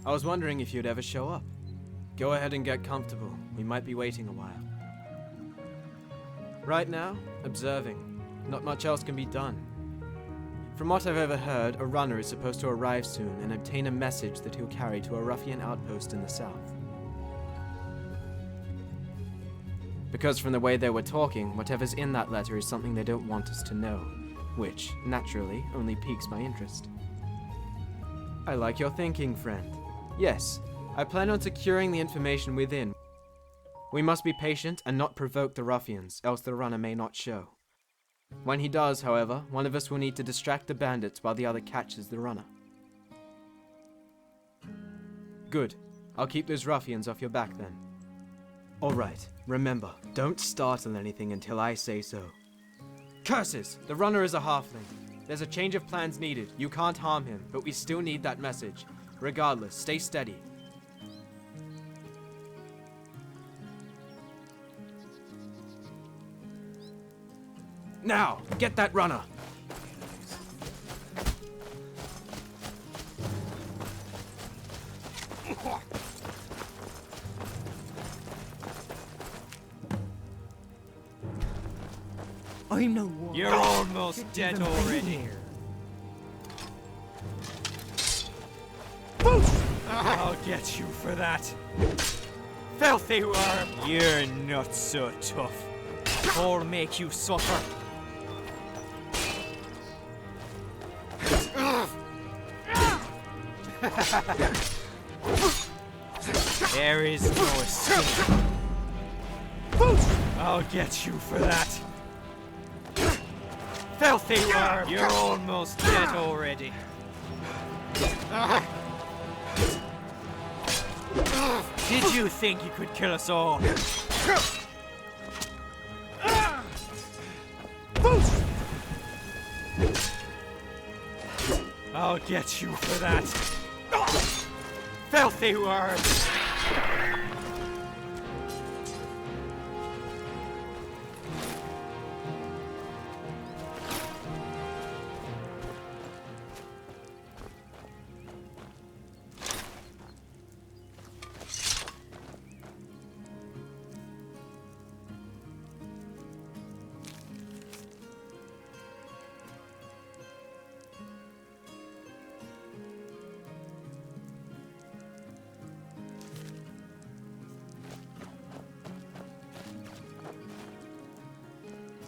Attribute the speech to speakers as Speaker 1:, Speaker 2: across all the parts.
Speaker 1: I was wondering if you'd ever show up. Go ahead and get comfortable. We might be waiting a while. Right now, observing. Not much else can be done. From what I've overheard, a runner is supposed to arrive soon and obtain a message that he'll carry to a ruffian outpost in the south. Because from the way they were talking, whatever's in that letter is something they don't want us to know, which, naturally, only piques my interest. I like your thinking, friend. Yes, I plan on securing the information within. We must be patient and not provoke the ruffians, else the runner may not show. When he does, however, one of us will need to distract the bandits while the other catches the runner. Good. I'll keep those ruffians off your back then. Alright, remember, don't startle anything until I say so. Curses! The runner is a halfling. There's a change of plans needed. You can't harm him, but we still need that message. Regardless, stay steady. Now, get that runner!
Speaker 2: I'm no one.
Speaker 3: You're almost dead already. I'll get you for that. Filthy worm! You're not so tough. I'll make you suffer. There is no escape. I'll get you for that. Filthy worm! You're almost dead already. Did you think you could kill us all? I'll get you for that. Filthy worm!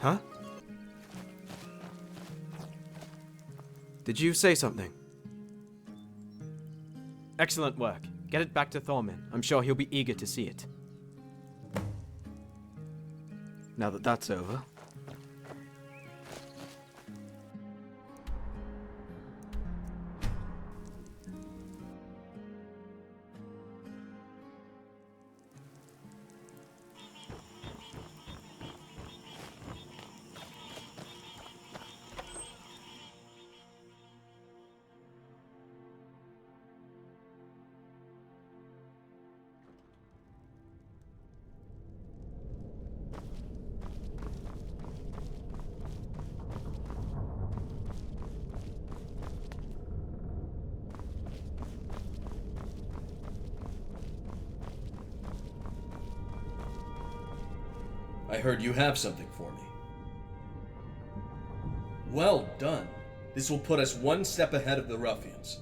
Speaker 1: Huh? Did you say something? Excellent work. Get it back to Thorman. I'm sure he'll be eager to see it. Now that that's over...
Speaker 4: I heard you have something for me. Well done. This will put us one step ahead of the ruffians.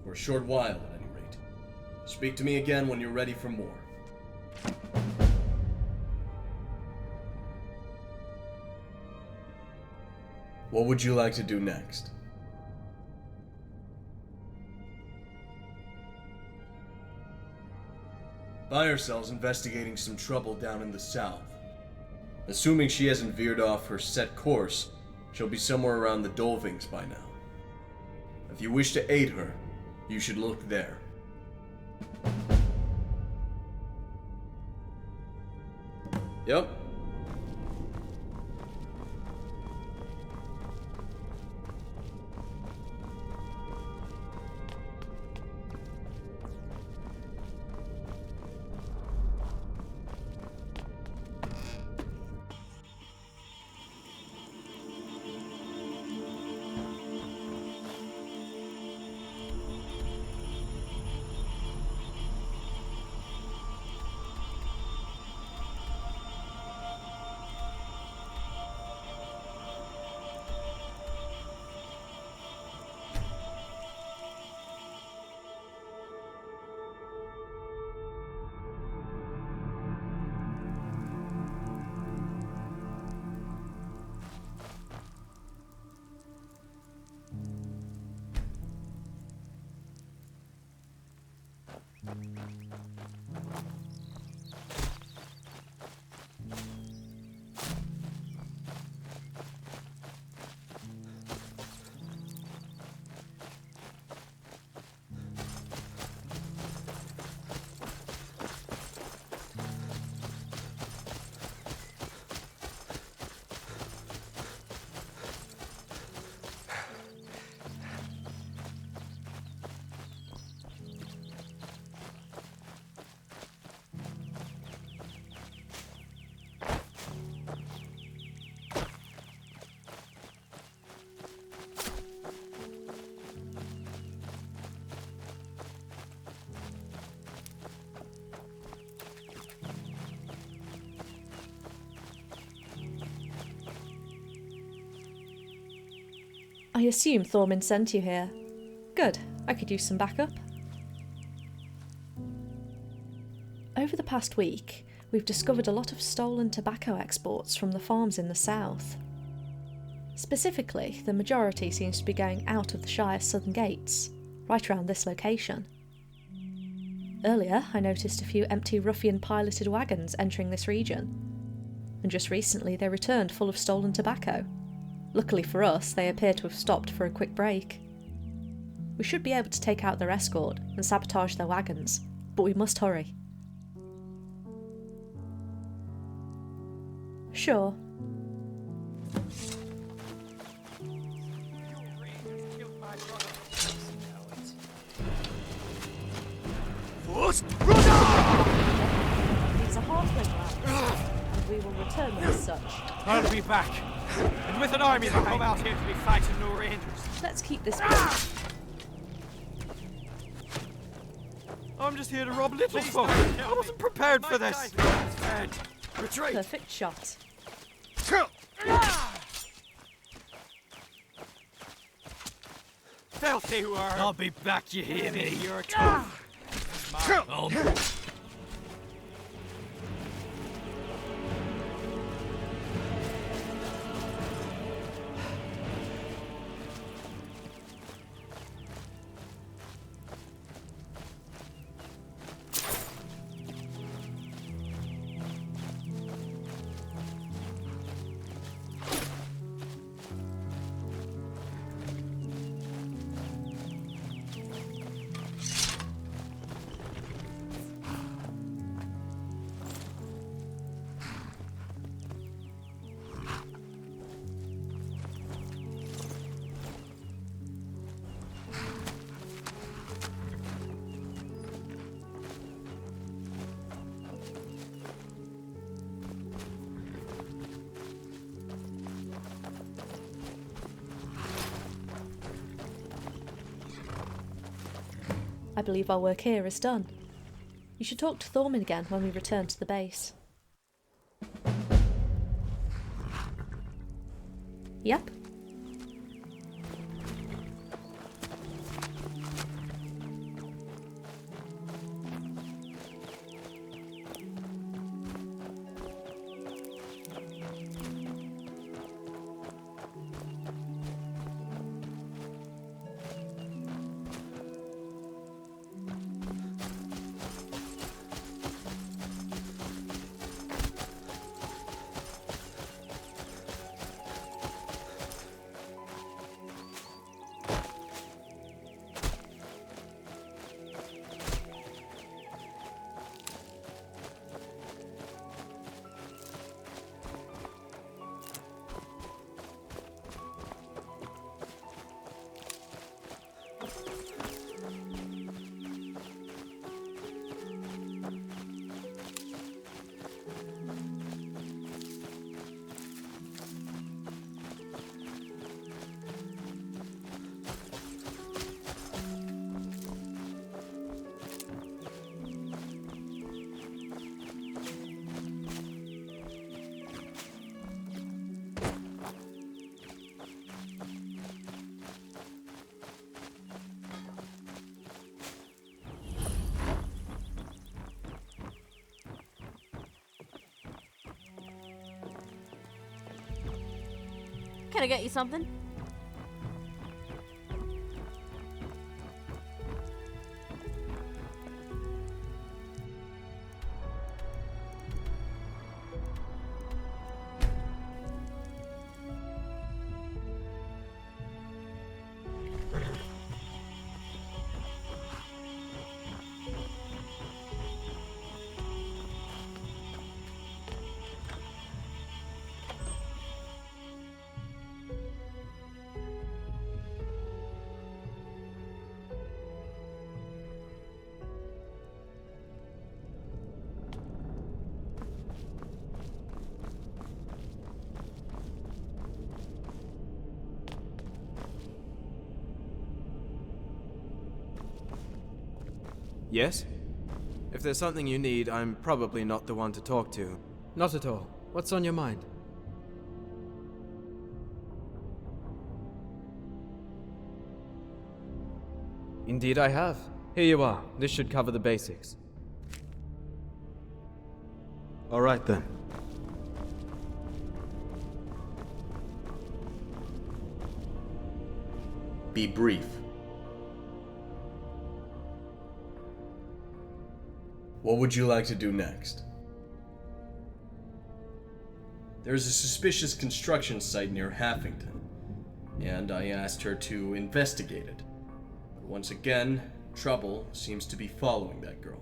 Speaker 4: For a short while, at any rate. Speak to me again when you're ready for more. What would you like to do next? Find ourselves investigating some trouble down in the south. Assuming she hasn't veered off her set course, she'll be somewhere around the Dolvings by now. If you wish to aid her, you should look there. Yep.
Speaker 5: I assume Thormin sent you here. Good, I could use some backup. Over the past week, we've discovered a lot of stolen tobacco exports from the farms in the south. Specifically, the majority seems to be going out of the Shire's southern gates, right around this location. Earlier, I noticed a few empty ruffian-piloted wagons entering this region, and just recently they returned full of stolen tobacco. Luckily for us, they appear to have stopped for a quick break. We should be able to take out their escort and sabotage their wagons, but we must hurry. Sure. He's a halfling lad, and we will return them as such.
Speaker 3: I'll be back. And with an army that come out here to be fighting no rangers.
Speaker 5: Let's keep this brief.
Speaker 3: I'm just here to rob little folk. I wasn't prepared for this. Retreat.
Speaker 5: Perfect shot.
Speaker 3: Filthy word. I'll be back, you hear me? You're tough.
Speaker 5: I believe our work here is done. You should talk to Thormin again when we return to the base. Yep.
Speaker 6: Can I get you something?
Speaker 1: Yes? If there's something you need, I'm probably not the one to talk to. Not at all. What's on your mind? Indeed I have. Here you are. This should cover the basics. Alright then.
Speaker 4: Be brief. What would you like to do next? There's a suspicious construction site near Haffington, and I asked her to investigate it. But once again, trouble seems to be following that girl.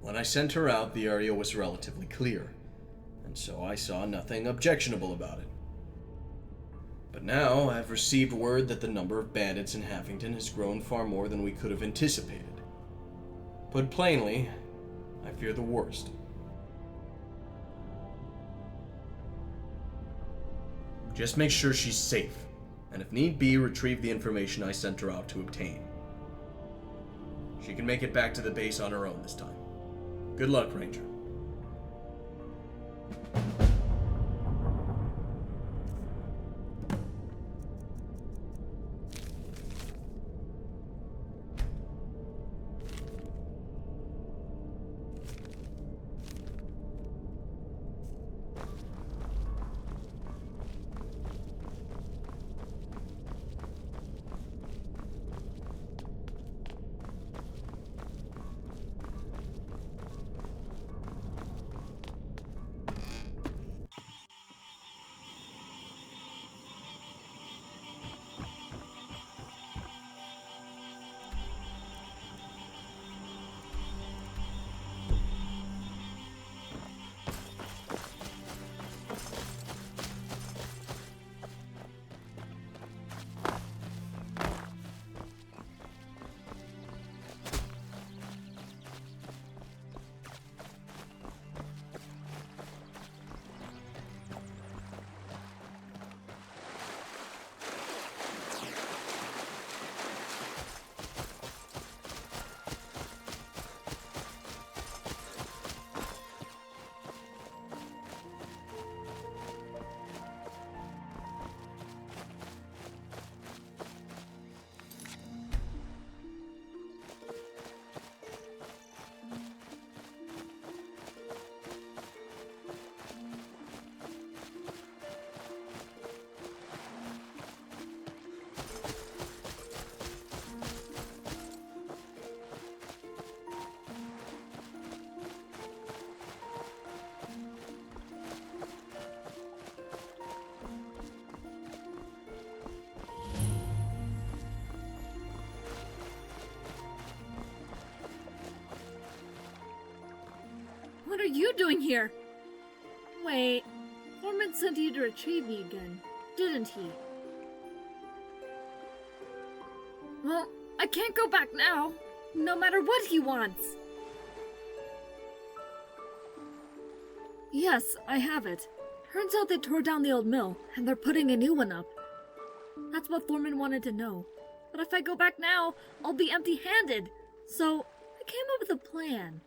Speaker 4: When I sent her out, the area was relatively clear, and so I saw nothing objectionable about it. But now I've received word that the number of bandits in Haffington has grown far more than we could have anticipated. Put plainly, I fear the worst. Just make sure she's safe, and if need be, retrieve the information I sent her out to obtain. She can make it back to the base on her own this time. Good luck, Ranger.
Speaker 7: What are you doing here? Wait, Foreman sent you to retrieve me again, didn't he? Well, I can't go back now, no matter what he wants. Yes, I have it. Turns out they tore down the old mill, and they're putting a new one up. That's what Foreman wanted to know. But if I go back now, I'll be empty-handed. So, I came up with a plan.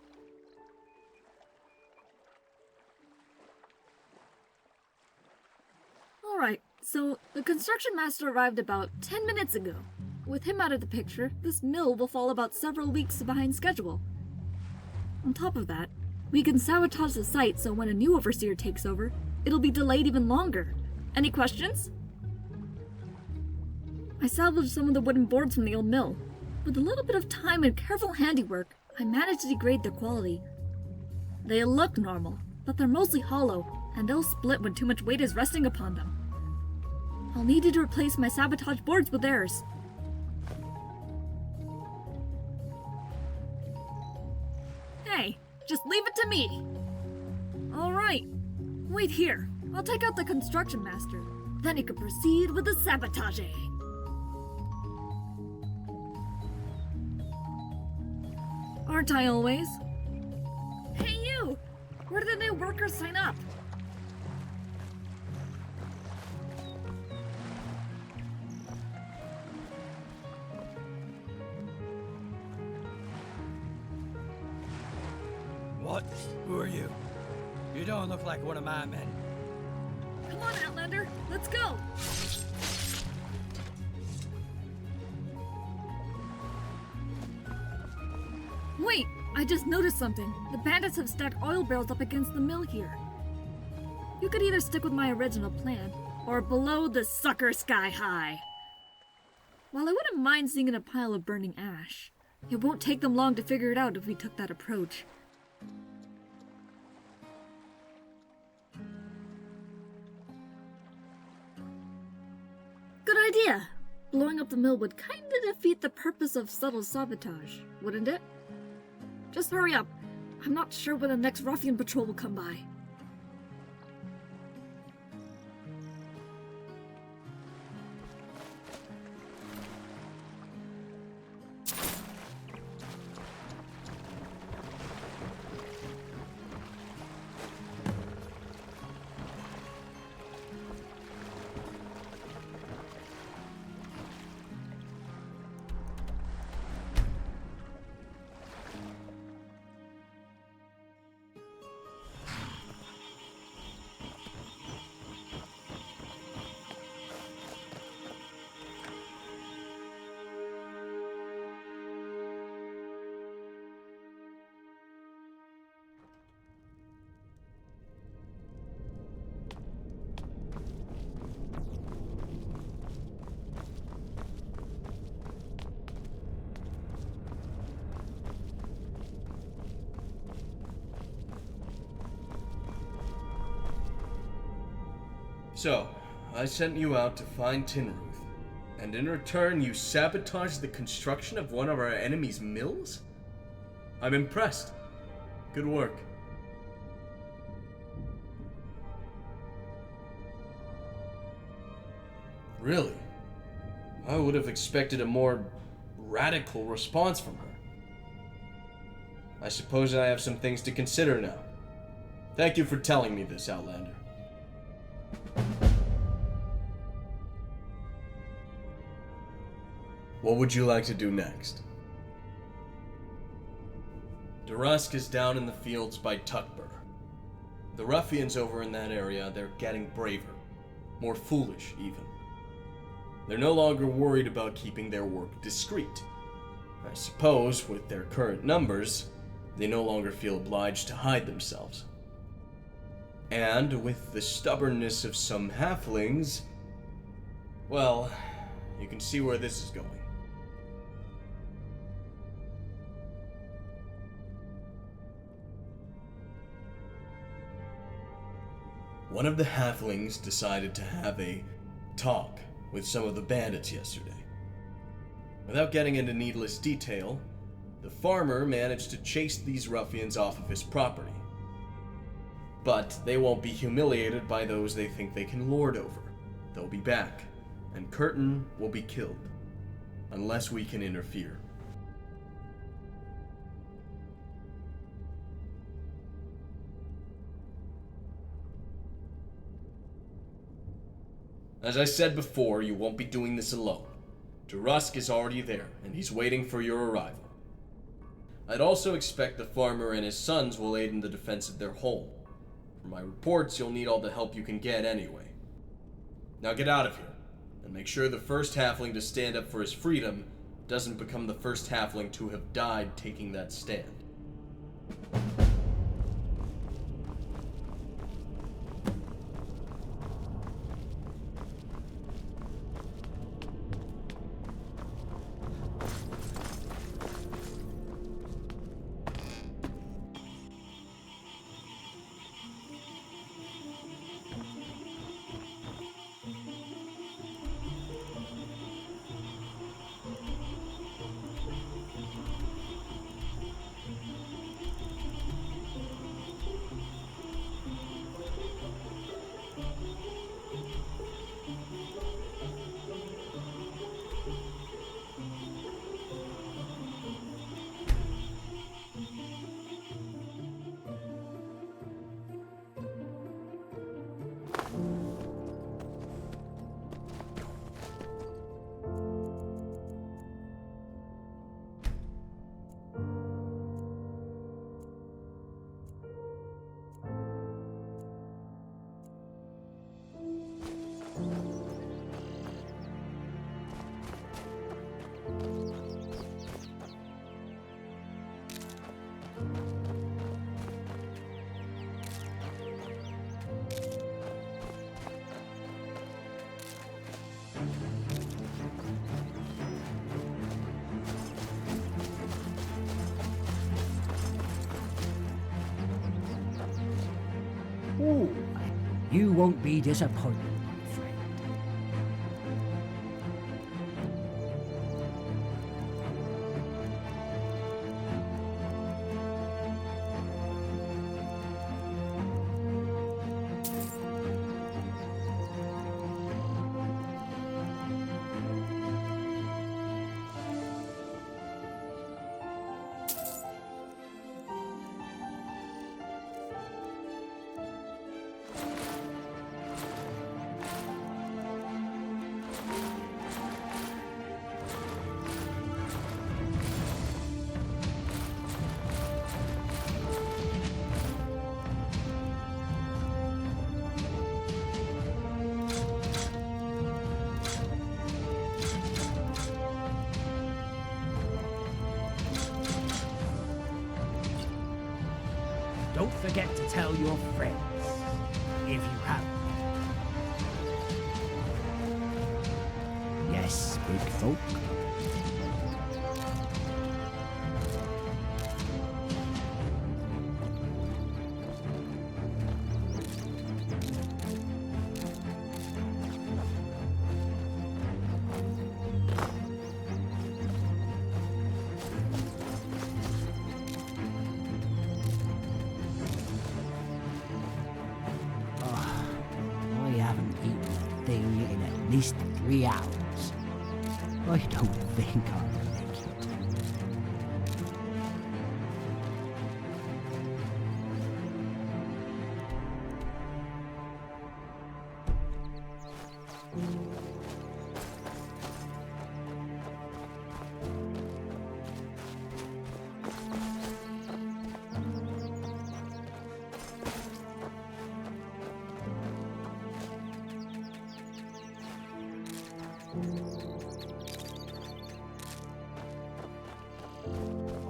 Speaker 7: Alright, so the construction master arrived about 10 minutes ago. With him out of the picture, this mill will fall about several weeks behind schedule. On top of that, we can sabotage the site so when a new overseer takes over, it'll be delayed even longer. Any questions? I salvaged some of the wooden boards from the old mill. With a little bit of time and careful handiwork, I managed to degrade their quality. They look normal, but they're mostly hollow, and they'll split when too much weight is resting upon them. I'll need you to replace my sabotage boards with theirs. Hey, just leave it to me. Alright, wait here. I'll take out the construction master. Then you can proceed with the sabotaging. Aren't I always? Hey you! Where do the new workers sign up?
Speaker 3: What? Who are you? You don't look like one of my men.
Speaker 7: Come on, Outlander, let's go! Wait, I just noticed something. The bandits have stacked oil barrels up against the mill here. You could either stick with my original plan, or blow the sucker sky high. While I wouldn't mind seeing in a pile of burning ash, it won't take them long to figure it out if we took that approach. Good idea! Blowing up the mill would kinda defeat the purpose of subtle sabotage, wouldn't it? Just hurry up. I'm not sure when the next ruffian patrol will come by.
Speaker 4: So, I sent you out to find Tinruth, and in return you sabotaged the construction of one of our enemy's mills? I'm impressed. Good work. Really? I would have expected a more radical response from her. I suppose I have some things to consider now. Thank you for telling me this, Outlander. What would you like to do next? Durusk is down in the fields by Tuckbur. The ruffians over in that area, they're getting braver. More foolish, even. They're no longer worried about keeping their work discreet. I suppose, with their current numbers, they no longer feel obliged to hide themselves. And with the stubbornness of some halflings, well, you can see where this is going. One of the halflings decided to have a talk with some of the bandits yesterday. Without getting into needless detail, the farmer managed to chase these ruffians off of his property. But they won't be humiliated by those they think they can lord over. They'll be back, and Curtin will be killed, unless we can interfere. As I said before, you won't be doing this alone. Durusk is already there, and he's waiting for your arrival. I'd also expect the farmer and his sons will aid in the defense of their home. From my reports, you'll need all the help you can get anyway. Now get out of here, and make sure the first halfling to stand up for his freedom doesn't become the first halfling to have died taking that stand.
Speaker 2: You won't be disappointed, my friend. Don't forget to tell your friends, if you haven't. Yes, big folk. I haven't eaten a thing in at least 3 hours. I don't think I'll make it.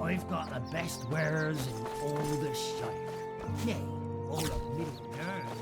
Speaker 2: I've got the best wares in all the Shire. Nay, all of Middle Earth.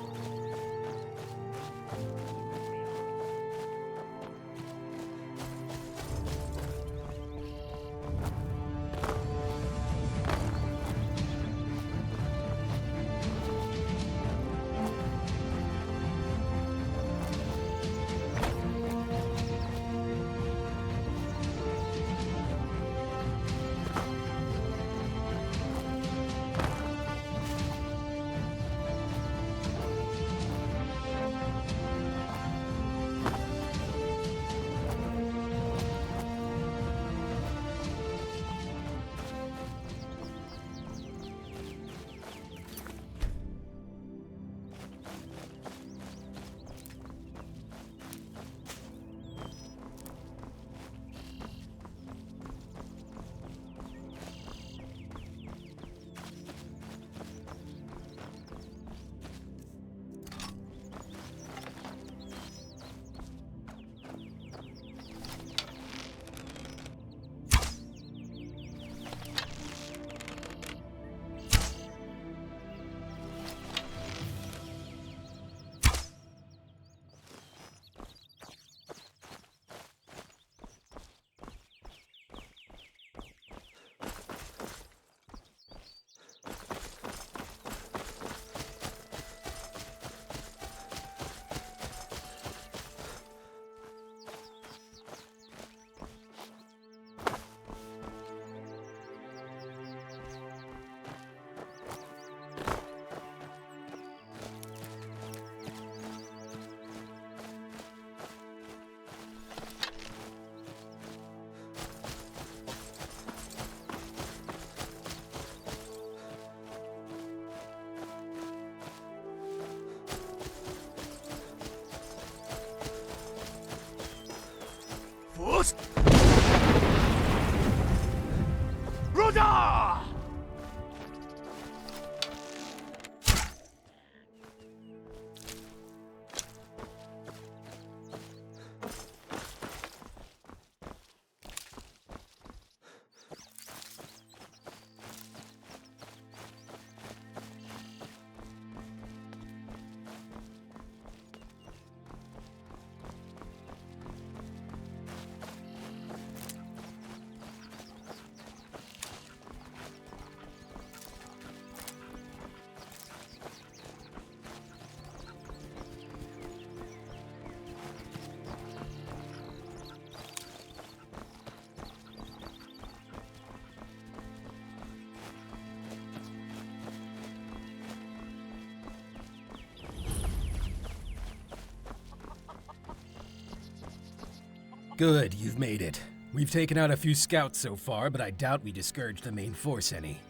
Speaker 8: Good, you've made it. We've taken out a few scouts so far, but I doubt we discouraged the main force any.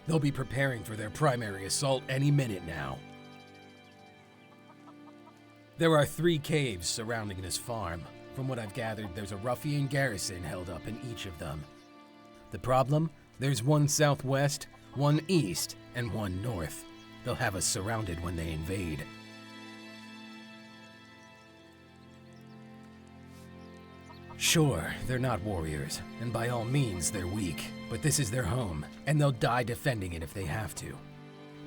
Speaker 8: They'll be preparing for their primary assault any minute now. There are 3 caves surrounding this farm. From what I've gathered, there's a ruffian garrison held up in each of them. The problem? There's one southwest, one east, and one north. They'll have us surrounded when they invade. Sure, they're not warriors, and by all means they're weak, but this is their home, and they'll die defending it if they have to.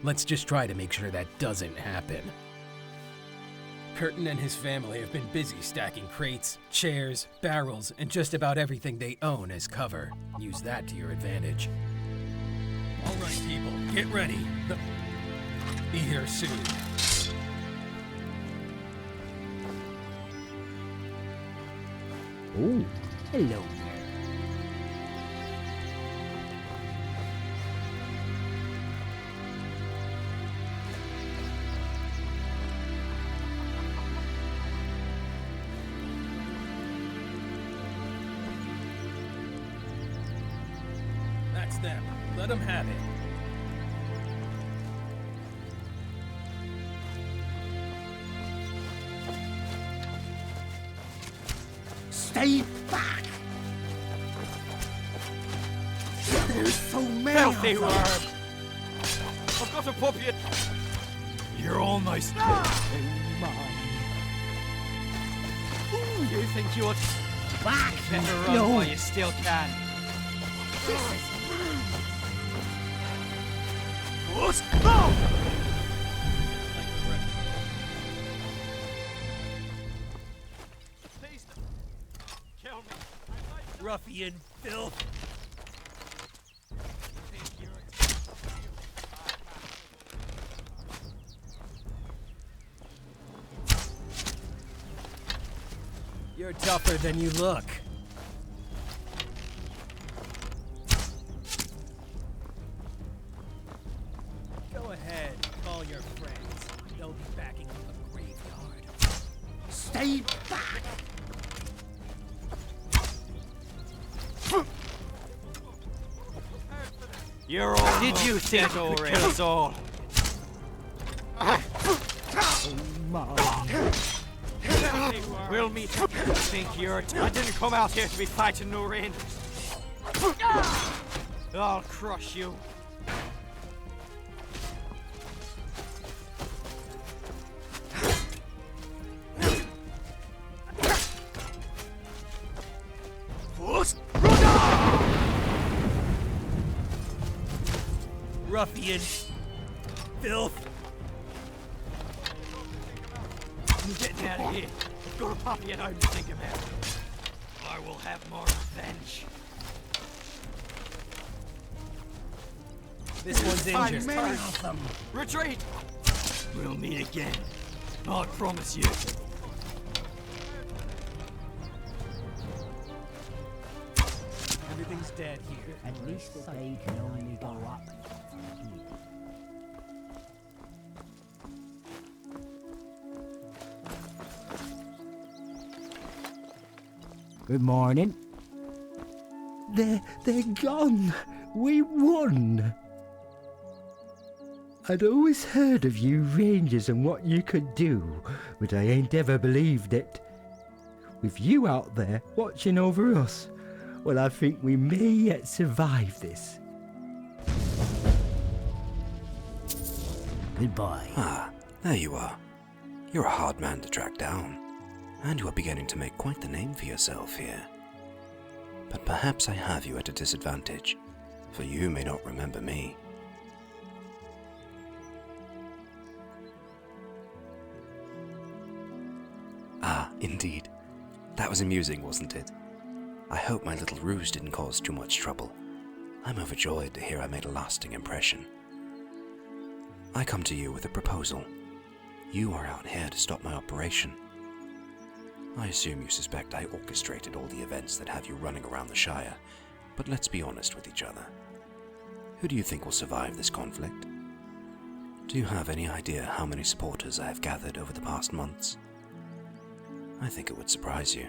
Speaker 8: Let's just try to make sure that doesn't happen. Curtin and his family have been busy stacking crates, chairs, barrels, and just about everything they own as cover. Use that to your advantage. All right, people, get ready. Be here soon.
Speaker 2: Oh, hello.
Speaker 8: That's them. Let them have it.
Speaker 2: Stay back! There's so many
Speaker 3: Filthy
Speaker 2: of them.
Speaker 3: worm! I've got a puppy. You're all nice. You think you would
Speaker 2: Back!
Speaker 3: better run
Speaker 2: No.
Speaker 3: while you still can? What? No! Please, kill me.
Speaker 8: Ruffian filth. You're tougher than you look. Go ahead, call your friends. They'll be backing up the graveyard.
Speaker 2: Stay back!
Speaker 3: You're all. Did you think you could kill us all? We'll meet. Think you're. I didn't come out here to be fighting no rangers. I'll crush you.
Speaker 8: Ruffian filth.
Speaker 3: I'm getting out of here. I've got a puppy at home to think about. I will have more revenge.
Speaker 8: This one's injured.
Speaker 2: Many of them.
Speaker 3: Retreat! We'll meet again. I promise you.
Speaker 8: Everything's dead here.
Speaker 2: At least they can only go up. Good morning. They're gone. We won. I'd always heard of you Rangers and what you could do, but I ain't ever believed it. With you out there watching over us, well, I think we may yet survive this. Goodbye.
Speaker 9: Ah, there you are. You're a hard man to track down, and you are beginning to make quite the name for yourself here. But perhaps I have you at a disadvantage, for you may not remember me. Ah, indeed. That was amusing, wasn't it? I hope my little ruse didn't cause too much trouble. I'm overjoyed to hear I made a lasting impression. I come to you with a proposal. You are out here to stop my operation. I assume you suspect I orchestrated all the events that have you running around the Shire, but let's be honest with each other. Who do you think will survive this conflict? Do you have any idea how many supporters I have gathered over the past months? I think it would surprise you.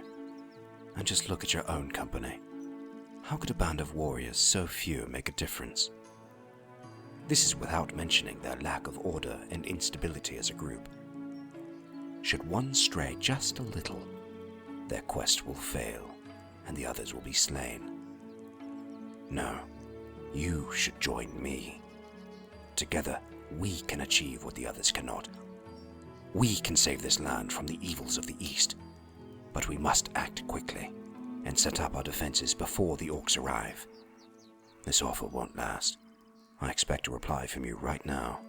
Speaker 9: And just look at your own company. How could a band of warriors so few make a difference? This is without mentioning their lack of order and instability as a group. Should one stray just a little, their quest will fail, and the others will be slain. No, you should join me. Together, we can achieve what the others cannot. We can save this land from the evils of the East, but we must act quickly and set up our defenses before the orcs arrive. This offer won't last. I expect a reply from you right now.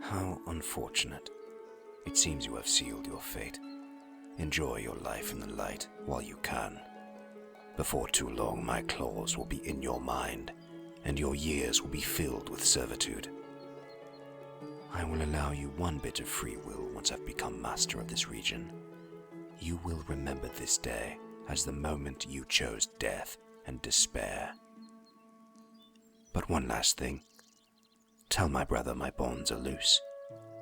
Speaker 9: How unfortunate. It seems you have sealed your fate. Enjoy your life in the light while you can. Before too long, my claws will be in your mind, and your years will be filled with servitude. I will allow you one bit of free will once I've become master of this region. You will remember this day as the moment you chose death and despair. But one last thing. Tell my brother my bonds are loose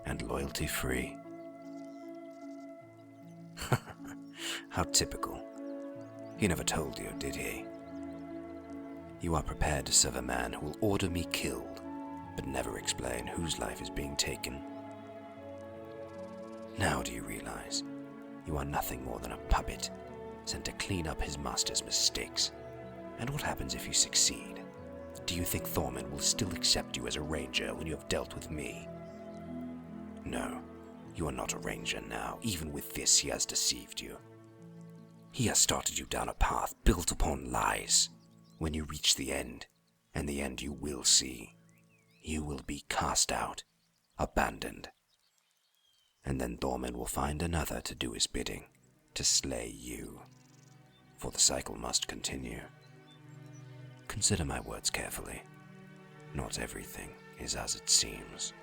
Speaker 9: and loyalty free. How typical. He never told you, did he? You are prepared to serve a man who will order me killed, but never explain whose life is being taken. Now do you realize you are nothing more than a puppet sent to clean up his master's mistakes? And what happens if you succeed? Do you think Thorman will still accept you as a ranger when you have dealt with me? No, you are not a ranger now. Even with this, he has deceived you. He has started you down a path built upon lies. When you reach the end, and the end you will see, you will be cast out, abandoned. And then Thorman will find another to do his bidding, to slay you. For the cycle must continue. Consider my words carefully. Not everything is as it seems.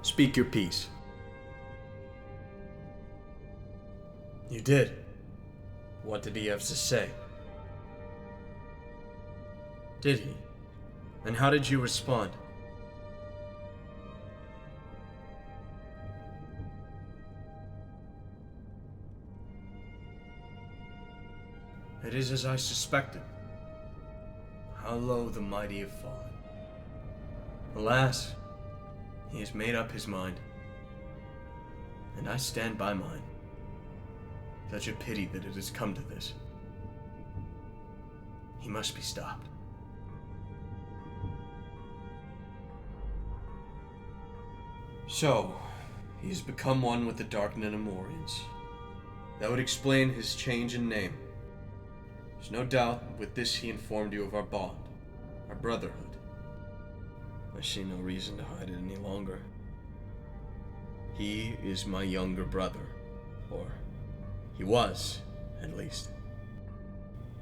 Speaker 4: Speak your piece. You did. What did he have to say? Did he? And how did you respond? It is as I suspected. How low the mighty have fallen. Alas, he has made up his mind. And I stand by mine. Such a pity that it has come to this. He must be stopped. So, he has become one with the Dark Nenamorians. That would explain his change in name. There's no doubt with this he informed you of our bond, our brotherhood. I see no reason to hide it any longer. He is my younger brother, or he was, at least.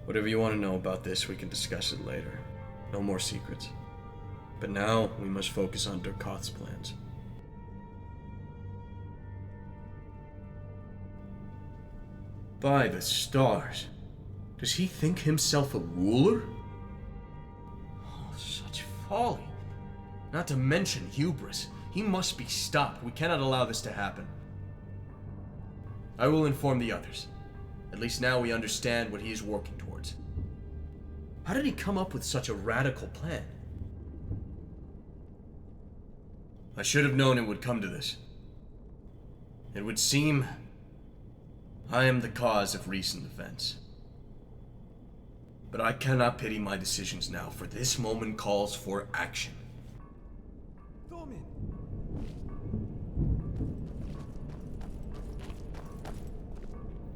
Speaker 4: Whatever you want to know about this, we can discuss it later. No more secrets. But now, we must focus on Durkoth's plans. By the stars. Does he think himself a ruler? Oh, such folly. Not to mention hubris. He must be stopped. We cannot allow this to happen. I will inform the others. At least now we understand what he is working towards. How did he come up with such a radical plan? I should have known it would come to this. It would seem I am the cause of recent events. But I cannot pity my decisions now, for this moment calls for action.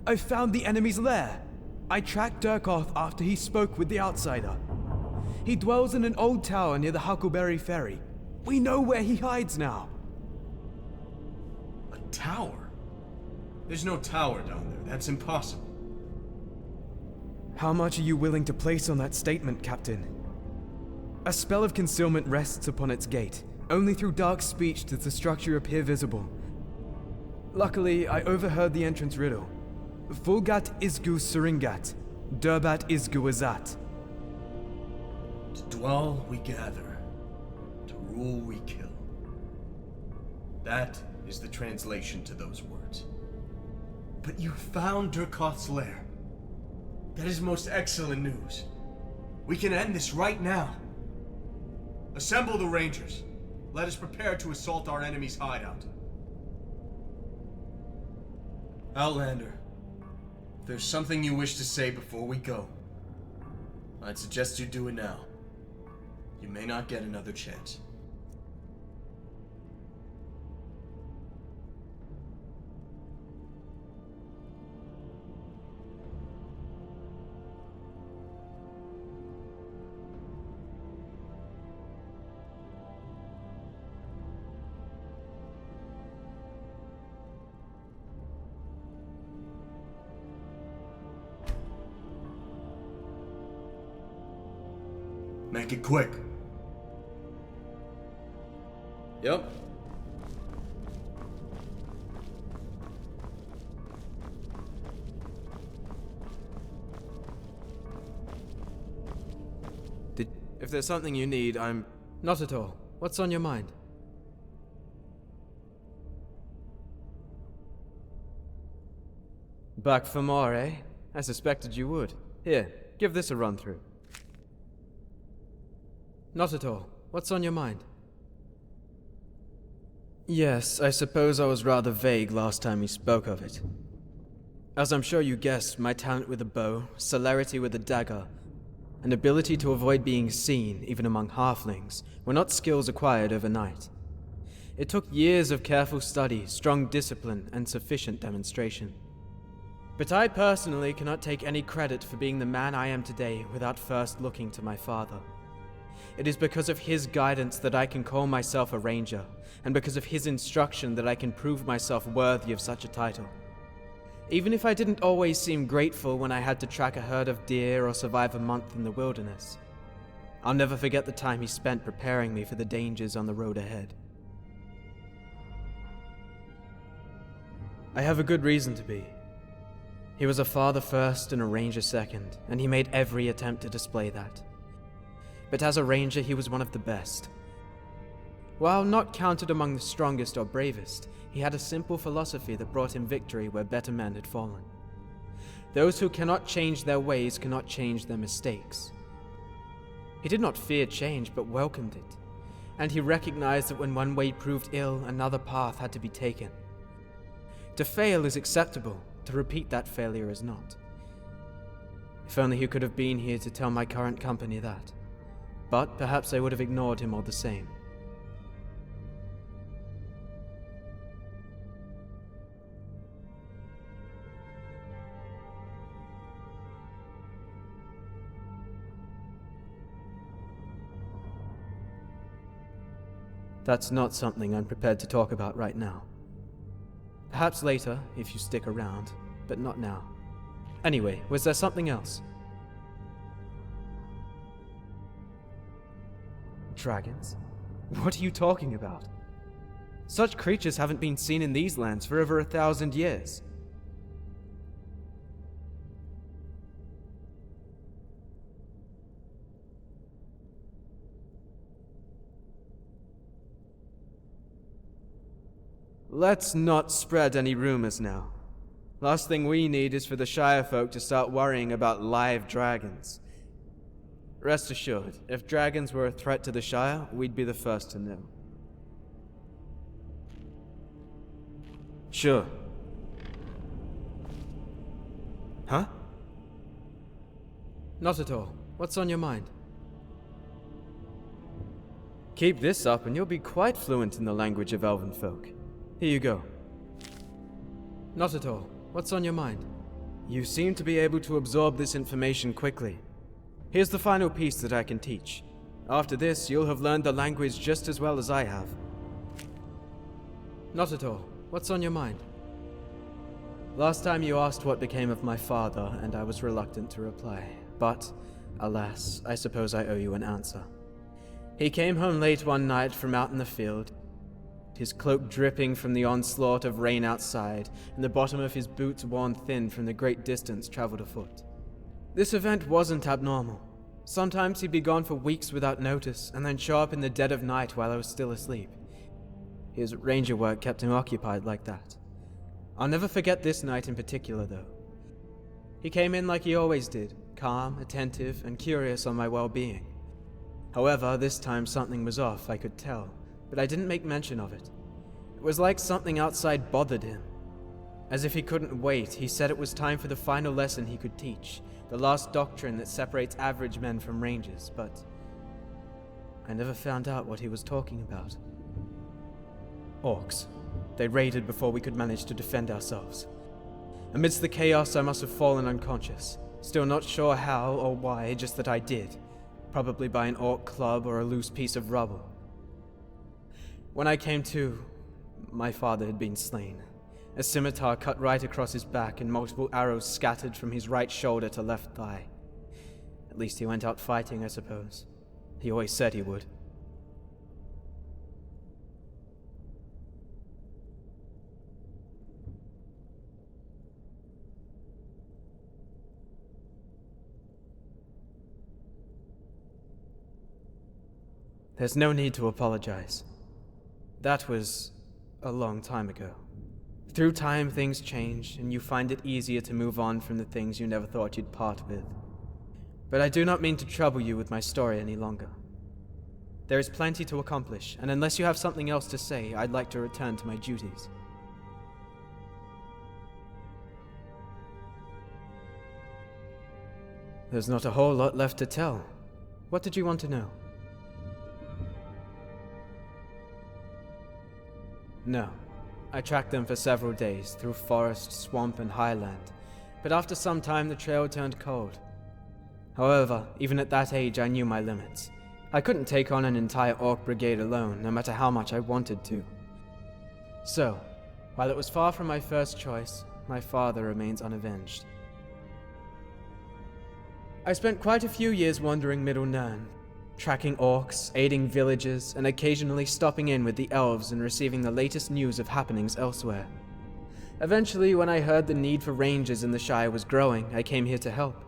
Speaker 10: I found the enemy's lair. I tracked Durkoth after he spoke with the outsider. He dwells in an old tower near the Huckleberry Ferry. We know where he hides now.
Speaker 4: A tower? There's no tower down there. That's impossible.
Speaker 10: How much are you willing to place on that statement, Captain? A spell of concealment rests upon its gate. Only through dark speech does the structure appear visible. Luckily, I overheard the entrance riddle. Fulgat Izgu Suringat, Durbat Izgu Azat.
Speaker 4: To dwell we gather, to rule we kill. That is the translation to those words. But you found Durkoth's lair. That is most excellent news. We can end this right now. Assemble the Rangers. Let us prepare to assault our enemy's hideout. Outlander, if there's something you wish to say before we go, I'd suggest you do it now. You may not get another chance. Make it quick. Yep.
Speaker 1: If there's something you need, I'm... Not at all. What's on your mind? Back for more, eh? I suspected you would. Here, give this a run through. Not at all. What's on your mind? Yes, I suppose I was rather vague last time we spoke of it. As I'm sure you guessed, my talent with a bow, celerity with a dagger, and ability to avoid being seen, even among halflings, were not skills acquired overnight. It took years of careful study, strong discipline, and sufficient demonstration. But I personally cannot take any credit for being the man I am today without first looking to my father. It is because of his guidance that I can call myself a ranger, and because of his instruction that I can prove myself worthy of such a title. Even if I didn't always seem grateful when I had to track a herd of deer or survive a month in the wilderness, I'll never forget the time he spent preparing me for the dangers on the road ahead. I have a good reason to be. He was a father first and a ranger second, and he made every attempt to display that. But as a ranger, he was one of the best. While not counted among the strongest or bravest, he had a simple philosophy that brought him victory where better men had fallen. Those who cannot change their ways cannot change their mistakes. He did not fear change, but welcomed it, and he recognized that when one way proved ill, another path had to be taken. To fail is acceptable, to repeat that failure is not. If only he could have been here to tell my current company that. But perhaps I would have ignored him all the same. That's not something I'm prepared to talk about right now. Perhaps later, if you stick around, but not now. Anyway, was there something else? Dragons? What are you talking about? Such creatures haven't been seen in these lands for over 1,000 years. let's not spread any rumors now. Last thing we need is for the Shire folk to start worrying about live dragons. Rest assured, if dragons were a threat to the Shire, we'd be the first to know. Sure. Huh? Not at all. What's on your mind? Keep this up and you'll be quite fluent in the language of elven folk. Here you go. Not at all. What's on your mind? You seem to be able to absorb this information quickly. Here's the final piece that I can teach. After this, you'll have learned the language just as well as I have. Not at all. What's on your mind? Last time you asked what became of my father, and I was reluctant to reply. But, alas, I suppose I owe you an answer. He came home late one night from out in the field, his cloak dripping from the onslaught of rain outside, and the bottom of his boots worn thin from the great distance traveled afoot. This event wasn't abnormal. Sometimes he'd be gone for weeks without notice, and then show up in the dead of night while I was still asleep. His ranger work kept him occupied like that. I'll never forget this night in particular, though. He came in like he always did, calm, attentive, and curious on my well-being. However, this time something was off, I could tell, but I didn't make mention of it. It was like something outside bothered him. As if he couldn't wait, he said it was time for the final lesson he could teach, the last doctrine that separates average men from rangers, but I never found out what he was talking about. Orcs. They raided before we could manage to defend ourselves. Amidst the chaos, I must have fallen unconscious. Still not sure how or why, just that I did. Probably by an orc club or a loose piece of rubble. When I came to, my father had been slain. A scimitar cut right across his back and multiple arrows scattered from his right shoulder to left thigh. At least he went out fighting, I suppose. He always said he would. There's no need to apologize. That was a long time ago. Through time, things change, and you find it easier to move on from the things you never thought you'd part with. But I do not mean to trouble you with my story any longer. There is plenty to accomplish, and unless you have something else to say, I'd like to return to my duties. There's not a whole lot left to tell. What did you want to know? No. I tracked them for several days, through forest, swamp, and highland, but after some time the trail turned cold. However, even at that age I knew my limits. I couldn't take on an entire orc brigade alone, no matter how much I wanted to. So, while it was far from my first choice, my father remains unavenged. I spent quite a few years wandering Middle Nirn, tracking orcs, aiding villagers, and occasionally stopping in with the elves and receiving the latest news of happenings elsewhere. Eventually, when I heard the need for rangers in the Shire was growing, I came here to help.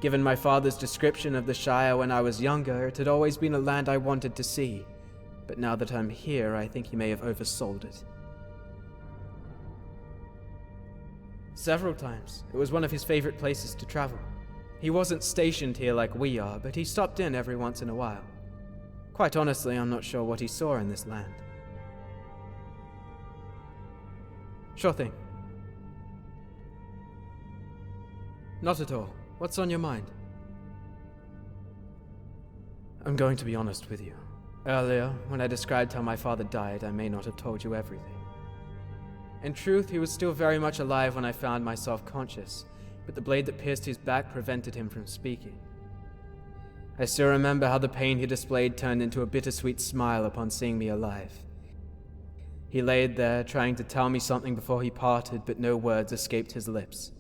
Speaker 1: Given my father's description of the Shire when I was younger, it had always been a land I wanted to see, but now that I'm here, I think he may have oversold it. Several times, it was one of his favorite places to travel. He wasn't stationed here like we are, but he stopped in every once in a while. Quite honestly, I'm not sure what he saw in this land. Sure thing. Not at all. What's on your mind? I'm going to be honest with you. Earlier, when I described how my father died, I may not have told you everything. In truth, he was still very much alive when I found myself conscious, but the blade that pierced his back prevented him from speaking. I still remember how the pain he displayed turned into a bittersweet smile upon seeing me alive. He laid there, trying to tell me something before he parted, but no words escaped his lips.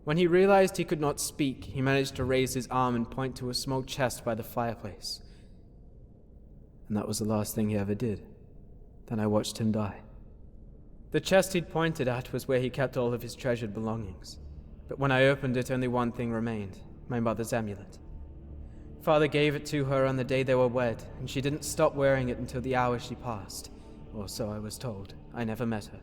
Speaker 1: When he realized he could not speak, he managed to raise his arm and point to a small chest by the fireplace. And that was the last thing he ever did. Then I watched him die. The chest he'd pointed at was where he kept all of his treasured belongings. But when I opened it, only one thing remained, my mother's amulet. Father gave it to her on the day they were wed, and she didn't stop wearing it until the hour she passed, or so I was told. I never met her.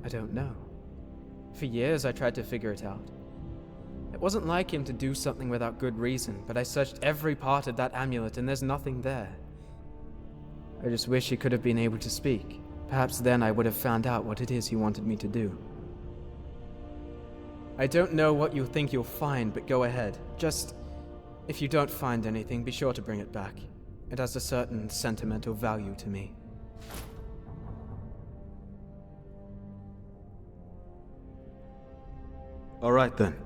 Speaker 1: I don't know. For years I tried to figure it out. It wasn't like him to do something without good reason, but I searched every part of that amulet and there's nothing there. I just wish he could have been able to speak. Perhaps then I would have found out what it is he wanted me to do. I don't know what you think you'll find, but go ahead. Just, if you don't find anything, be sure to bring it back. It has a certain sentimental value to me. All right then.